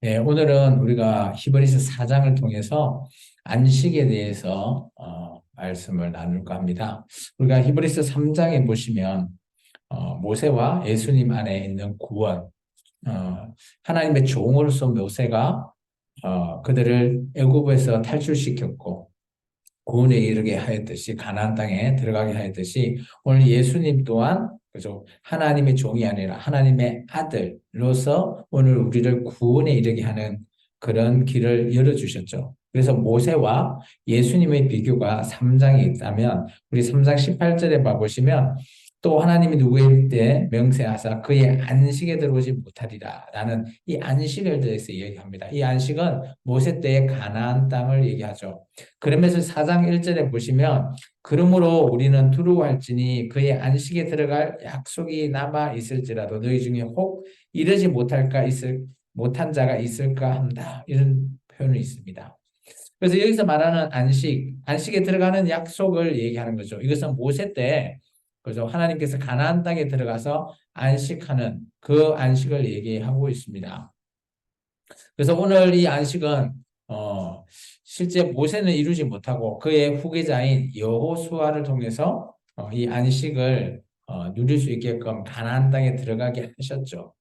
네, 오늘은 우리가 히브리서 4장을 통해서 안식에 대해서 말씀을 나눌까 합니다. 우리가 히브리서 3장에 보시면 모세와 예수님 안에 있는 구원, 하나님의 종으로서 모세가 그들을 애굽에서 탈출시켰고 구원에 이르게 하였듯이 가나안 땅에 들어가게 하였듯이 오늘 예수님 또한 그죠 하나님의 종이 아니라 하나님의 아들로서 오늘 우리를 구원에 이르게 하는 그런 길을 열어 주셨죠. 그래서 모세와 예수님의 비교가 3장에 있다면 우리 3장 18절에 봐 보시면 또 하나님이 누구에게 명세하사 그의 안식에 들어오지 못하리라 라는 이 안식을 대해서 얘기합니다. 이 안식은 모세 때의 가나안 땅을 얘기하죠. 그러면서 4장 1절에 보시면 그러므로 우리는 두려워할지니 그의 안식에 들어갈 약속이 남아 있을지라도 너희 중에 혹 이르지 못한 자가 있을까 한다. 이런 표현이 있습니다. 그래서 여기서 말하는 안식에 들어가는 약속을 얘기하는 거죠. 이것은 모세 때 그죠? 하나님께서 가나안 땅에 들어가서 안식하는 그 안식을 얘기하고 있습니다. 그래서 오늘 이 안식은 실제 모세는 이루지 못하고 그의 후계자인 여호수아를 통해서 이 안식을 누릴 수 있게끔 가나안 땅에 들어가게 하셨죠.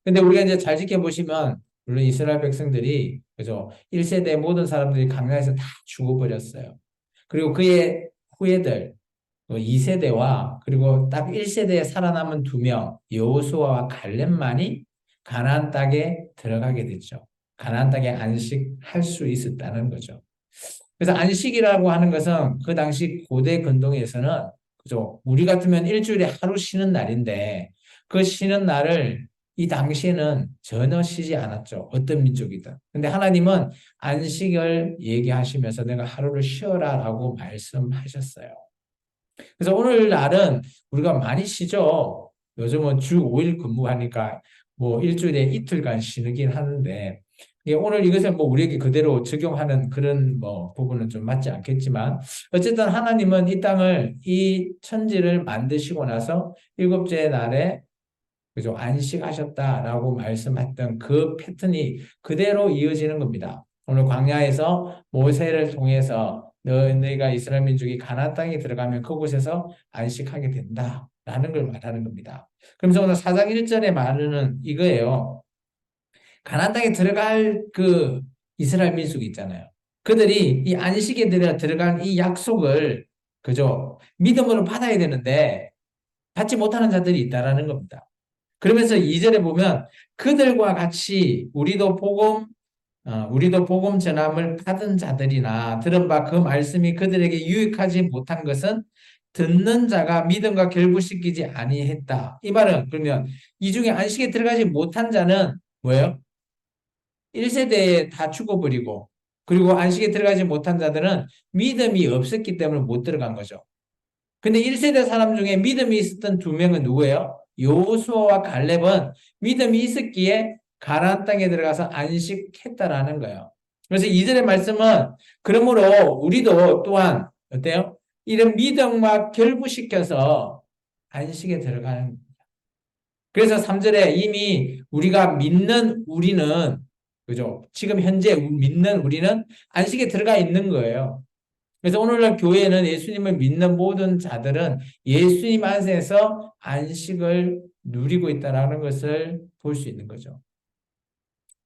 근데 우리가 이제 잘 지켜보시면 물론 이스라엘 백성들이 그죠? 1세대 모든 사람들이 강나에서 다 죽어버렸어요. 그리고 그의 후예들 2세대와 그리고 딱 1세대에 살아남은 2명 여호수아와 갈렙만이 가나안 땅에 들어가게 됐죠. 가나안 땅에 안식할 수 있었다는 거죠. 그래서 안식이라고 하는 것은 그 당시 고대 근동에서는 그죠? 우리 같으면 일주일에 하루 쉬는 날인데 그 쉬는 날을 이 당시에는 전혀 쉬지 않았죠. 어떤 민족이든. 근데 하나님은 안식을 얘기하시면서 내가 하루를 쉬어라라고 말씀하셨어요. 그래서 오늘날은 우리가 많이 쉬죠. 요즘은 주 5일 근무하니까 뭐 일주일에 이틀간 쉬긴 하는데 오늘 이것을 뭐 우리에게 그대로 적용하는 그런 뭐 부분은 좀 맞지 않겠지만 어쨌든 하나님은 이 땅을 이 천지를 만드시고 나서 일곱째 날에 그죠 안식하셨다라고 말씀했던 그 패턴이 그대로 이어지는 겁니다. 오늘 광야에서 모세를 통해서 너희가 이스라엘 민족이 가나안 땅에 들어가면 그곳에서 안식하게 된다라는 걸 말하는 겁니다. 그러면서 오늘 4장 1절에 말하는 이거예요. 가나안 땅에 들어갈 그 이스라엘 민족이 있잖아요. 그들이 이 안식에 들어갈 이 약속을 그죠 믿음으로 받아야 되는데 받지 못하는 자들이 있다라는 겁니다. 그러면서 2절에 보면 그들과 같이 우리도 복음 전함을 받은 자들이나 들은 바 그 말씀이 그들에게 유익하지 못한 것은 듣는 자가 믿음과 결부시키지 아니했다. 이 말은 그러면 이 중에 안식에 들어가지 못한 자는 뭐예요? 1세대에 다 죽어버리고 그리고 안식에 들어가지 못한 자들은 믿음이 없었기 때문에 못 들어간 거죠. 근데 1세대 사람 중에 믿음이 있었던 2명은 누구예요? 여호수아와 갈렙은 믿음이 있었기에 가나안 땅에 들어가서 안식했다라는 거예요. 그래서 이절의 말씀은 그러므로 우리도 또한 어때요? 이런 믿음과 결부시켜서 안식에 들어가는 그래서 3절에 이미 우리가 믿는 우리는 그죠? 지금 현재 믿는 우리는 안식에 들어가 있는 거예요. 그래서 오늘날 교회는 예수님을 믿는 모든 자들은 예수님 안에서 안식을 누리고 있다는 것을 볼 수 있는 거죠.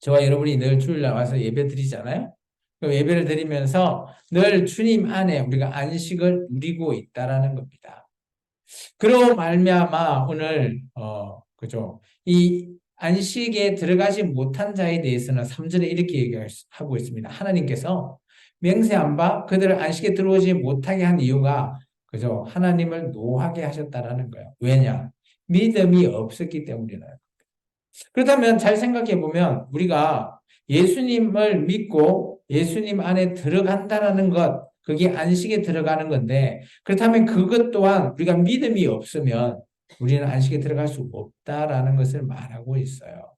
저와 여러분이 늘 주일날 와서 예배 드리잖아요. 그럼 예배를 드리면서 늘 주님 안에 우리가 안식을 누리고 있다라는 겁니다. 그로 말미암아 오늘 그죠? 이 안식에 들어가지 못한 자에 대해서는 3절에 이렇게 얘기하고 있습니다. 하나님께서 맹세한 바 그들을 안식에 들어오지 못하게 한 이유가 그죠? 하나님을 노하게 하셨다라는 거예요. 왜냐? 믿음이 없었기 때문이라요. 그렇다면 잘 생각해 보면 우리가 예수님을 믿고 예수님 안에 들어간다라는 것, 그게 안식에 들어가는 건데, 그렇다면 그것 또한 우리가 믿음이 없으면 우리는 안식에 들어갈 수 없다라는 것을 말하고 있어요.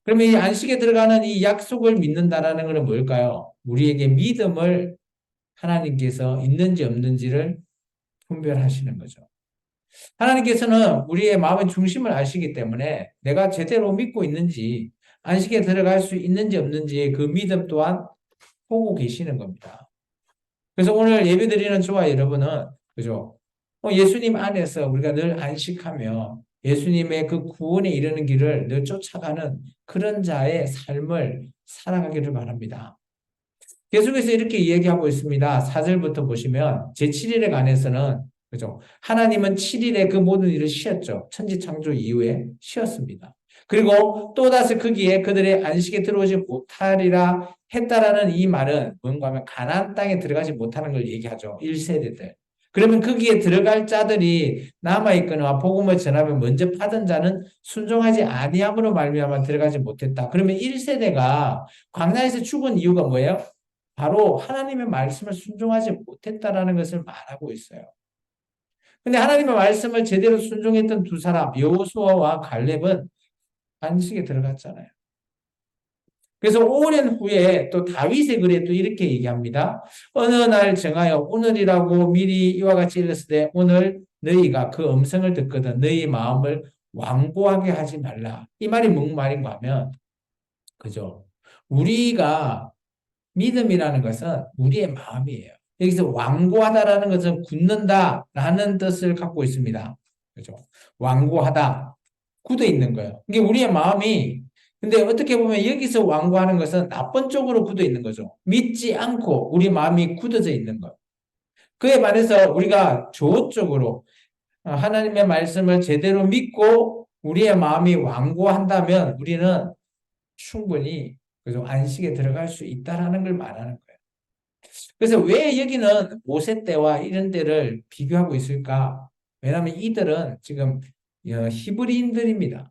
그러면 이 안식에 들어가는 이 약속을 믿는다라는 것은 뭘까요? 우리에게 믿음을 하나님께서 있는지 없는지를 분별하시는 거죠. 하나님께서는 우리의 마음의 중심을 아시기 때문에 내가 제대로 믿고 있는지, 안식에 들어갈 수 있는지 없는지 그 믿음 또한 보고 계시는 겁니다. 그래서 오늘 예배드리는 저와 여러분은, 그죠? 예수님 안에서 우리가 늘 안식하며 예수님의 그 구원에 이르는 길을 늘 쫓아가는 그런 자의 삶을 살아가기를 바랍니다. 계속해서 이렇게 이야기하고 있습니다. 4절부터 보시면 제7일에 관해서는 그죠? 하나님은 7일에 그 모든 일을 쉬었죠. 천지 창조 이후에 쉬었습니다. 그리고 또다시 거기에 그들의 안식에 들어오지 못하리라 했다라는 이 말은 뭔가 하면 가나안 땅에 들어가지 못하는 걸 얘기하죠. 1세대들. 그러면 거기에 들어갈 자들이 남아있거나 복음을 전하면 먼저 받은 자는 순종하지 아니함으로 말미암아 들어가지 못했다. 그러면 1세대가 광야에서 죽은 이유가 뭐예요? 바로 하나님의 말씀을 순종하지 못했다라는 것을 말하고 있어요. 근데 하나님의 말씀을 제대로 순종했던 두 사람, 여호수아와 갈렙은 안식에 들어갔잖아요. 그래서 오랜 후에 또 다윗의 글에 또 이렇게 얘기합니다. 어느 날 정하여 오늘이라고 미리 이와 같이 일렀을 때 오늘 너희가 그 음성을 듣거든 너희 마음을 완고하게 하지 말라. 이 말이 뭔 말인가 하면 그죠? 우리가 믿음이라는 것은 우리의 마음이에요. 여기서 완고하다라는 것은 굳는다라는 뜻을 갖고 있습니다. 그죠? 완고하다. 굳어 있는 거예요. 이게 우리의 마음이 근데 어떻게 보면 여기서 완고하는 것은 나쁜 쪽으로 굳어 있는 거죠. 믿지 않고 우리 마음이 굳어져 있는 것. 그에 반해서 우리가 좋은 쪽으로 하나님의 말씀을 제대로 믿고 우리의 마음이 완고한다면 우리는 충분히 그죠? 안식에 들어갈 수 있다라는 걸 말하는 거예요. 그래서 왜 여기는 모세 때와 이런 때를 비교하고 있을까? 왜냐하면 이들은 지금 히브리인들입니다.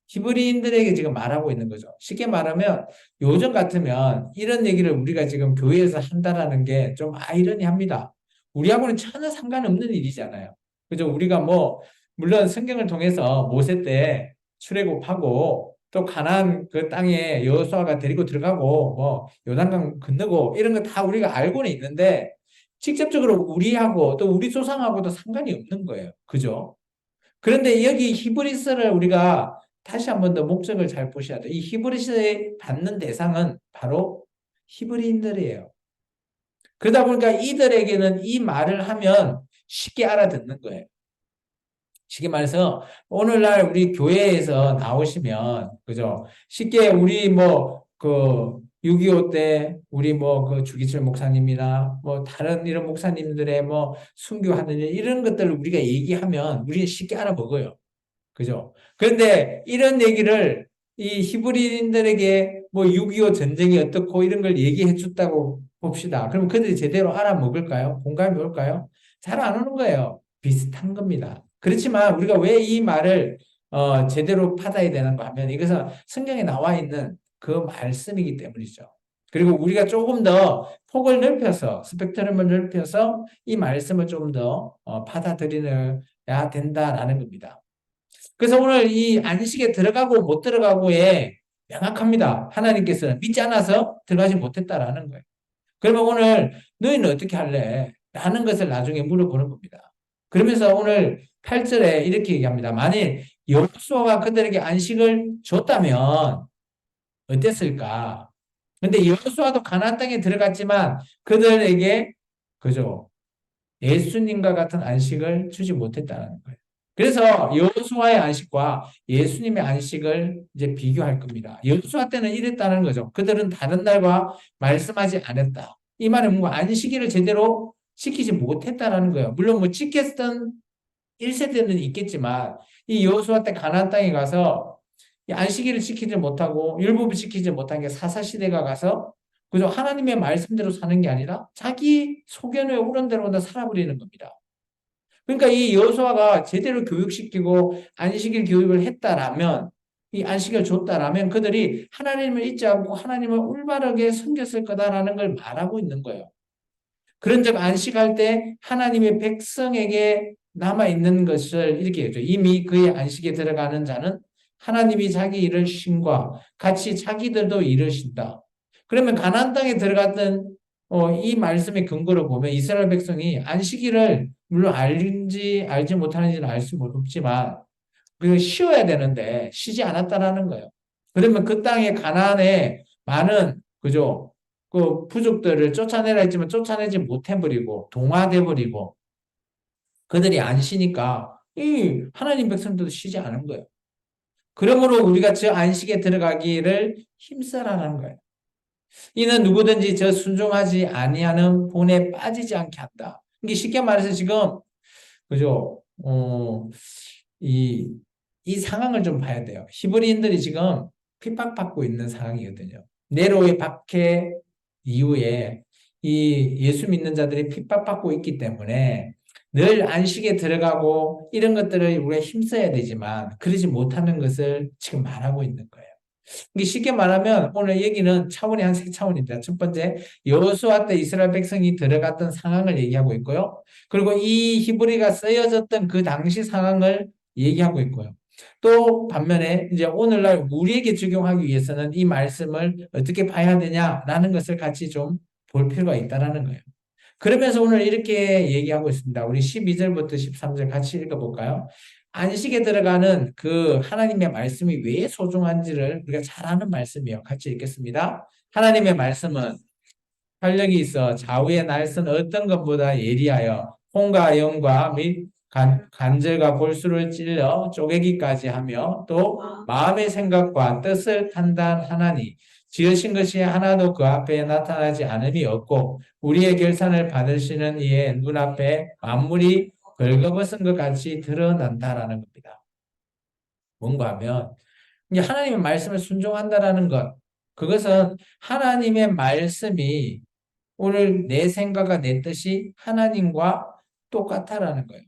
히브리인들에게 지금 말하고 있는 거죠. 쉽게 말하면 요즘 같으면 이런 얘기를 우리가 지금 교회에서 한다라는 게 좀 아이러니합니다. 우리하고는 전혀 상관없는 일이잖아요. 그죠? 우리가 뭐 물론 성경을 통해서 모세 때 출애굽하고 또 가나안 그 땅에 여호수아가 데리고 들어가고 뭐 요단강 건너고 이런 거 다 우리가 알고는 있는데 직접적으로 우리하고 또 우리 조상하고도 상관이 없는 거예요. 그죠? 그런데 여기 히브리서를 우리가 다시 한 번 더 목적을 잘 보셔야 돼요. 이 히브리서에 받는 대상은 바로 히브리인들이에요. 그러다 보니까 이들에게는 이 말을 하면 쉽게 알아듣는 거예요. 쉽게 말해서 오늘날 우리 교회에서 나오시면 그죠? 쉽게 우리 뭐 그 6.25 때 우리 뭐 그 주기철 목사님이나 뭐 다른 이런 목사님들의 뭐 순교하는 일 이런 것들을 우리가 얘기하면 우리는 쉽게 알아먹어요. 그죠? 그런데 이런 얘기를 이 히브리인들에게 뭐 6.25 전쟁이 어떻고 이런 걸 얘기해 줬다고 봅시다. 그럼 그들이 제대로 알아먹을까요? 공감이 올까요? 잘 안 오는 거예요. 비슷한 겁니다. 그렇지만 우리가 왜 이 말을 제대로 받아야 되는가 하면 이것은 성경에 나와 있는 그 말씀이기 때문이죠. 그리고 우리가 조금 더 폭을 넓혀서 스펙트럼을 넓혀서 이 말씀을 좀 더 받아들여야 된다라는 겁니다. 그래서 오늘 이 안식에 들어가고 못 들어가고에 명확합니다. 하나님께서는 믿지 않아서 들어가지 못했다라는 거예요. 그러면 오늘 너희는 어떻게 할래? 라는 것을 나중에 물어보는 겁니다. 그러면서 오늘 8절에 이렇게 얘기합니다. 만일 여호수아가 그들에게 안식을 줬다면 어땠을까? 근데 여호수아도 가나안 땅에 들어갔지만 그들에게 그죠? 예수님과 같은 안식을 주지 못했다는 거예요. 그래서 여호수아의 안식과 예수님의 안식을 이제 비교할 겁니다. 여호수아 때는 이랬다는 거죠. 그들은 다른 날과 말씀하지 않았다. 이 말은 뭔가 안식일을 제대로 지키지 못했다라는 거예요. 물론 뭐 지켰던 1세대는 있겠지만 이 여호수아 때 가나안 땅에 가서 이 안식일을 지키지 못하고 율법을 지키지 못한 게 사사시대가 가서 그죠? 하나님의 말씀대로 사는 게 아니라 자기 소견에 오른 대로 다 살아버리는 겁니다. 그러니까 이 여호수아가 제대로 교육시키고 안식일 교육을 했다라면 이 안식을 줬다라면 그들이 하나님을 잊지 않고 하나님을 올바르게 섬겼을 거다라는 걸 말하고 있는 거예요. 그런즉 안식할 때 하나님의 백성에게 남아 있는 것을 이렇게 해죠. 이미 그의 안식에 들어가는 자는 하나님이 자기 일을 쉰과 같이 자기들도 일을 쉰다. 그러면 가나안 땅에 들어갔던 이 말씀의 근거로 보면 이스라엘 백성이 안식일을 물론 알지 알지 못하는지는 알 수 없지만 그 쉬어야 되는데 쉬지 않았다라는 거예요. 그러면 그 땅에 가나안에 많은 그죠? 그 부족들을 쫓아내라 했지만 쫓아내지 못해버리고 동화돼버리고 그들이 안 쉬니까 이 하나님 백성들도 쉬지 않은 거예요. 그러므로 우리가 저 안식에 들어가기를 힘써라는 거예요. 이는 누구든지 저 순종하지 아니하는 본에 빠지지 않게 한다. 이게 쉽게 말해서 지금 그죠? 이, 이 상황을 좀 봐야 돼요. 히브리인들이 지금 핍박받고 있는 상황이거든요. 네로의 박해 이후에 이 예수 믿는 자들이 핍박받고 있기 때문에 늘 안식에 들어가고 이런 것들을 우리가 힘써야 되지만 그러지 못하는 것을 지금 말하고 있는 거예요. 이게 쉽게 말하면 오늘 얘기는 차원이 한 세 차원입니다. 첫 번째, 여호수아 때 이스라엘 백성이 들어갔던 상황을 얘기하고 있고요. 그리고 이 히브리가 쓰여졌던 그 당시 상황을 얘기하고 있고요. 또 반면에 이제 오늘날 우리에게 적용하기 위해서는 이 말씀을 어떻게 봐야 되냐라는 것을 같이 좀 볼 필요가 있다라는 거예요. 그러면서 오늘 이렇게 얘기하고 있습니다. 우리 12절부터 13절 같이 읽어볼까요? 안식에 들어가는 그 하나님의 말씀이 왜 소중한지를 우리가 잘 아는 말씀이에요. 같이 읽겠습니다. 하나님의 말씀은 활력이 있어 좌우의 날선 어떤 것보다 예리하여 혼과 영과 및 간절과 골수를 찔러 쪼개기까지 하며 또 마음의 생각과 뜻을 판단하나니 지으신 것이 하나도 그 앞에 나타나지 않음이 없고 우리의 결산을 받으시는 이의 눈앞에 만물이 벌거벗은 것 같이 드러난다라는 겁니다. 뭔가 하면 이게 하나님의 말씀을 순종한다라는 것 그것은 하나님의 말씀이 오늘 내 생각과 내 뜻이 하나님과 똑같다라는 거예요.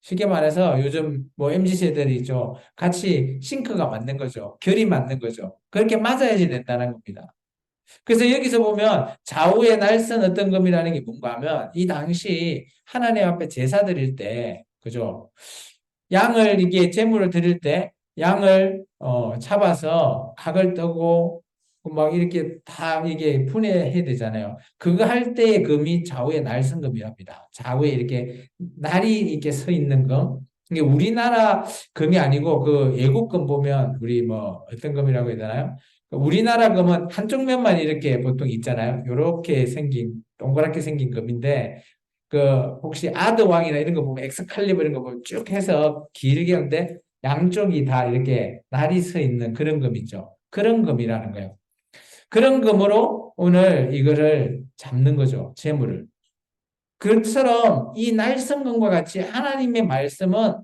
쉽게 말해서 요즘 뭐 MZ세대들이 있죠. 같이 싱크가 맞는 거죠. 결이 맞는 거죠. 그렇게 맞아야지 된다는 겁니다. 그래서 여기서 보면 좌우의 날선 어떤 검이라는 게 뭔가 하면 이 당시 하나님 앞에 제사 드릴 때 그죠? 양을 이게 제물을 드릴 때 양을 잡아서 각을 떠고 막 이렇게 다 이게 분해해야 되잖아요. 그거 할 때의 금이 좌우의 날선금이랍니다. 좌우에 이렇게 날이 이렇게 서 있는 금. 이게 우리나라 금이 아니고 그 애국금 보면 우리 뭐 어떤 금이라고 해야 되나요? 우리나라 금은 한쪽 면만 이렇게 보통 있잖아요. 이렇게 생긴 동그랗게 생긴 금인데 그 혹시 아드왕이나 이런 거 보면 엑스칼리버 이런 거 보면 쭉 해서 길게 하는데 양쪽이 다 이렇게 날이 서 있는 그런 금 있죠. 그런 금이라는 거예요. 그런 금으로 오늘 이거를 잡는 거죠. 재물을. 그처럼 이 날성금과 같이 하나님의 말씀은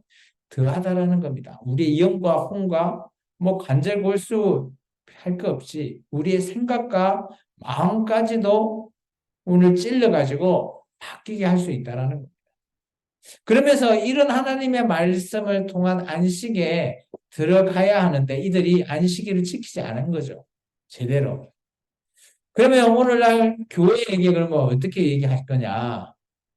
더하다라는 겁니다. 우리의 영과 혼과 뭐 관절골수 할 거 없이 우리의 생각과 마음까지도 오늘 찔러가지고 바뀌게 할 수 있다라는 겁니다. 그러면서 이런 하나님의 말씀을 통한 안식에 들어가야 하는데 이들이 안식일을 지키지 않은 거죠. 제대로. 그러면 오늘날 교회에게 그러면 어떻게 얘기할 거냐?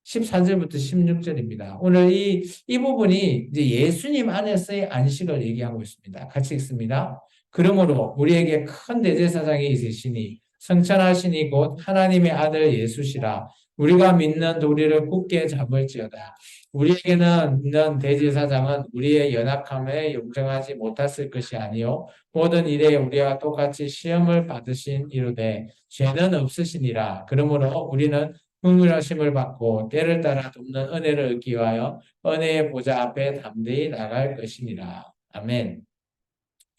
14절부터 16절입니다. 오늘 이 부분이 이제 예수님 안에서의 안식을 얘기하고 있습니다. 같이 읽습니다. 그러므로 우리에게 큰 대제사장이 있으시니 성천하시니 곧 하나님의 아들 예수시라. 우리가 믿는 도리를 굳게 잡을지어다. 우리에게는 있는 대제사장은 우리의 연약함에 용정하지 못했을 것이 아니요 모든 일에 우리와 똑같이 시험을 받으신 이루되 죄는 없으시니라. 그러므로 우리는 흥분하심을 받고 때를 따라 돕는 은혜를 얻기 위하여 은혜의 보좌 앞에 담대히 나갈 것이니라. 아멘.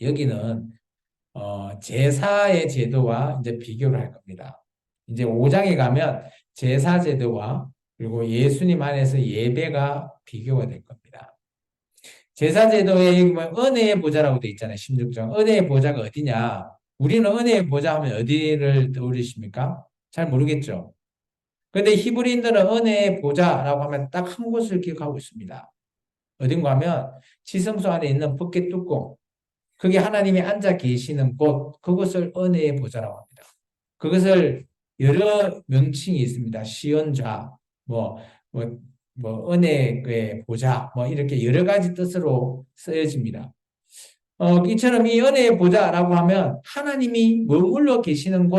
여기는 제사의 제도와 이제 비교를 할 겁니다. 이제 5장에 가면 제사 제도와 그리고 예수님 안에서 예배가 비교가 될 겁니다. 제사 제도에 은혜의 보좌라고 돼 있잖아요. 16장. 은혜의 보좌가 어디냐? 우리는 은혜의 보좌 하면 어디를 떠올리십니까? 잘 모르겠죠. 그런데 히브리인들은 은혜의 보좌라고 하면 딱 한 곳을 기억하고 있습니다. 어딘가 하면 지성소 안에 있는 붓개 뚜껑. 그게 하나님이 앉아 계시는 곳, 그것을 은혜의 보좌라고 합니다. 그것을 여러 명칭이 있습니다. 시언좌, 뭐, 뭐, 은혜의 보좌, 뭐, 이렇게 여러 가지 뜻으로 쓰여집니다. 이처럼 이 은혜의 보좌라고 하면 하나님이 머물러 계시는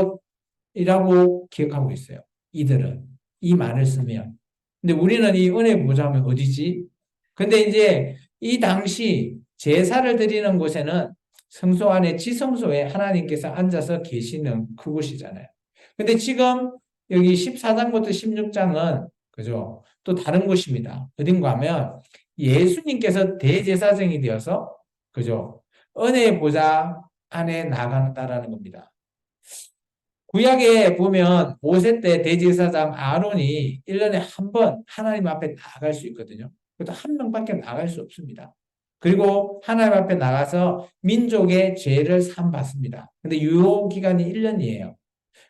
곳이라고 기억하고 있어요. 이들은 이 말을 쓰면. 근데 우리는 이 은혜 보좌하면 어디지? 근데 이제 이 당시 제사를 드리는 곳에는 성소 안에 지성소에 하나님께서 앉아서 계시는 그곳이잖아요. 근데 지금 여기 14장부터 16장은 그죠? 또 다른 곳입니다. 어딘가 하면 예수님께서 대제사장이 되어서 그죠? 은혜의 보좌 안에 나간다라는 겁니다. 구약에 보면 모세 때 대제사장 아론이 1년에 한 번 하나님 앞에 나갈 수 있거든요. 그것도 한 명밖에 나갈 수 없습니다. 그리고 하나님 앞에 나가서 민족의 죄를 사함받습니다. 근데 유효 기간이 1년이에요.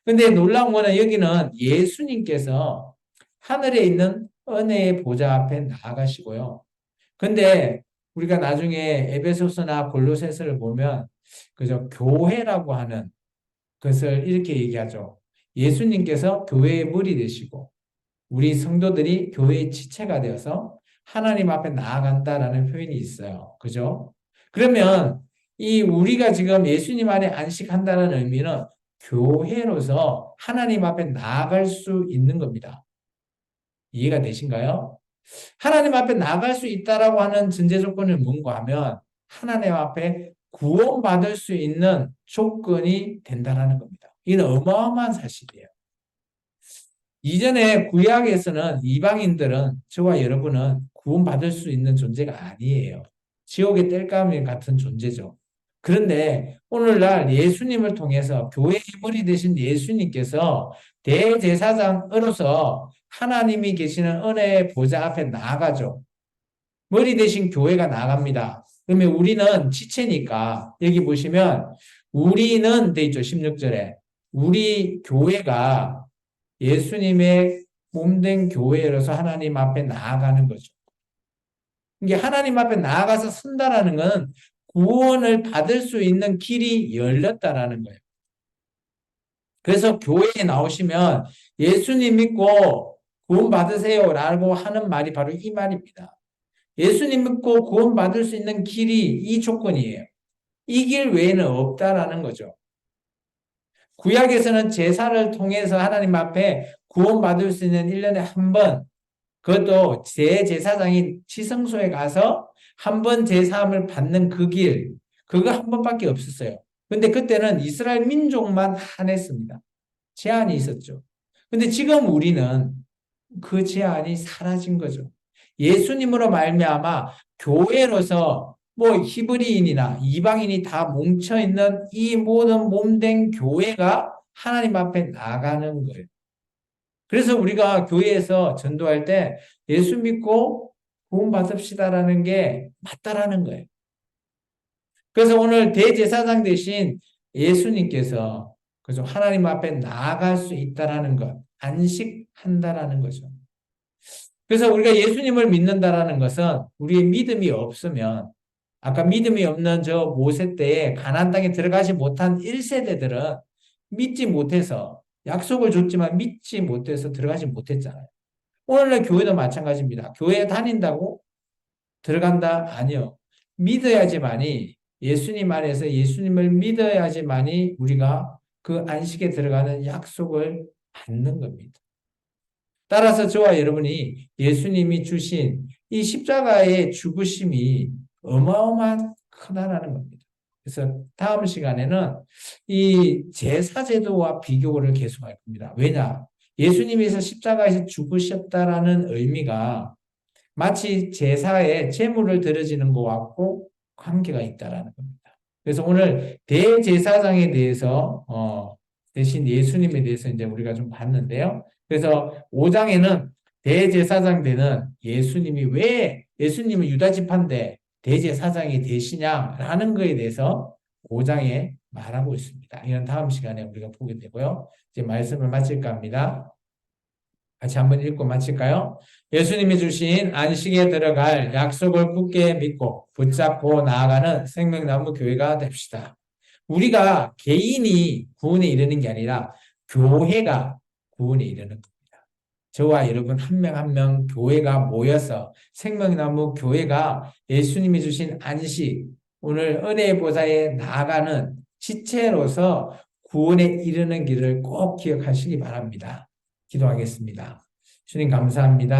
근데 놀라운 거는 여기는 예수님께서 하늘에 있는 은혜의 보좌 앞에 나아가시고요. 근데 우리가 나중에 에베소서나 골로새서를 보면 그저 교회라고 하는 것을 이렇게 얘기하죠. 예수님께서 교회의 물이 되시고 우리 성도들이 교회의 지체가 되어서 하나님 앞에 나아간다라는 표현이 있어요. 그죠? 그러면 이 우리가 지금 예수님 안에 안식한다는 의미는 교회로서 하나님 앞에 나아갈 수 있는 겁니다. 이해가 되신가요? 하나님 앞에 나아갈 수 있다라고 하는 전제 조건이 뭔가 하면 하나님 앞에 구원받을 수 있는 조건이 된다라는 겁니다. 이는 어마어마한 사실이에요. 이전에 구약에서는 이방인들은 저와 여러분은 구원받을 수 있는 존재가 아니에요. 지옥의 땔감 같은 존재죠. 그런데 오늘날 예수님을 통해서 교회의 머리 되신 예수님께서 대제사장으로서 하나님이 계시는 은혜의 보좌 앞에 나아가죠. 머리 대신 교회가 나갑니다. 그러면 우리는 지체니까 여기 보시면 우리는 돼 있죠. 16절에. 우리 교회가 예수님의 몸된 교회로서 하나님 앞에 나아가는 거죠. 이게 하나님 앞에 나아가서 선다라는 것은 구원을 받을 수 있는 길이 열렸다라는 거예요. 그래서 교회에 나오시면 예수님 믿고 구원 받으세요라고 하는 말이 바로 이 말입니다. 예수님 믿고 구원 받을 수 있는 길이 이 조건이에요. 이 길 외에는 없다라는 거죠. 구약에서는 제사를 통해서 하나님 앞에 구원받을 수 있는 1년에 한 번, 그것도 대제사장이 지성소에 가서 한 번 제사함을 받는 그 길, 그거 한 번밖에 없었어요. 근데 그때는 이스라엘 민족만 한했습니다. 제한이 있었죠. 근데 지금 우리는 그 제한이 사라진 거죠. 예수님으로 말미암아 교회로서 뭐 히브리인이나 이방인이 다 뭉쳐 있는 이 모든 몸된 교회가 하나님 앞에 나가는 거예요. 그래서 우리가 교회에서 전도할 때 예수 믿고 구원 받읍시다라는 게 맞다라는 거예요. 그래서 오늘 대제사장 대신 예수님께서 그죠 하나님 앞에 나아갈 수 있다라는 것, 안식한다라는 거죠. 그래서 우리가 예수님을 믿는다라는 것은 우리의 믿음이 없으면 아까 믿음이 없는 저 모세 때에 가나안 땅에 들어가지 못한 1세대들은 믿지 못해서 약속을 줬지만 믿지 못해서 들어가지 못했잖아요. 오늘날 교회도 마찬가지입니다. 교회에 다닌다고 들어간다? 아니요. 믿어야지만이 예수님 안에서 예수님을 믿어야지만이 우리가 그 안식에 들어가는 약속을 받는 겁니다. 따라서 저와 여러분이 예수님이 주신 이 십자가의 죽으심이 어마어마한 크다라는 겁니다. 그래서 다음 시간에는 이 제사제도와 비교를 계속할 겁니다. 왜냐? 예수님께서 십자가에서 죽으셨다라는 의미가 마치 제사에 제물을 드려지는 것과 같고 관계가 있다라는 겁니다. 그래서 오늘 대제사장에 대해서 대신 예수님에 대해서 이제 우리가 좀 봤는데요. 그래서 5장에는 대제사장 되는 예수님이 왜 예수님은 유다 지파인데 대제사장이 되시냐라는 것에 대해서 5장에 말하고 있습니다. 이건 다음 시간에 우리가 보게 되고요. 이제 말씀을 마칠까 합니다. 같이 한번 읽고 마칠까요? 예수님이 주신 안식에 들어갈 약속을 굳게 믿고 붙잡고 나아가는 생명나무 교회가 됩시다. 우리가 개인이 구원에 이르는 게 아니라 교회가 구원에 이르는 겁니다. 저와 여러분 한 명 한 명 교회가 모여서 생명나무 교회가 예수님이 주신 안식, 오늘 은혜의 보좌에 나아가는 지체로서 구원에 이르는 길을 꼭 기억하시기 바랍니다. 기도하겠습니다. 주님 감사합니다.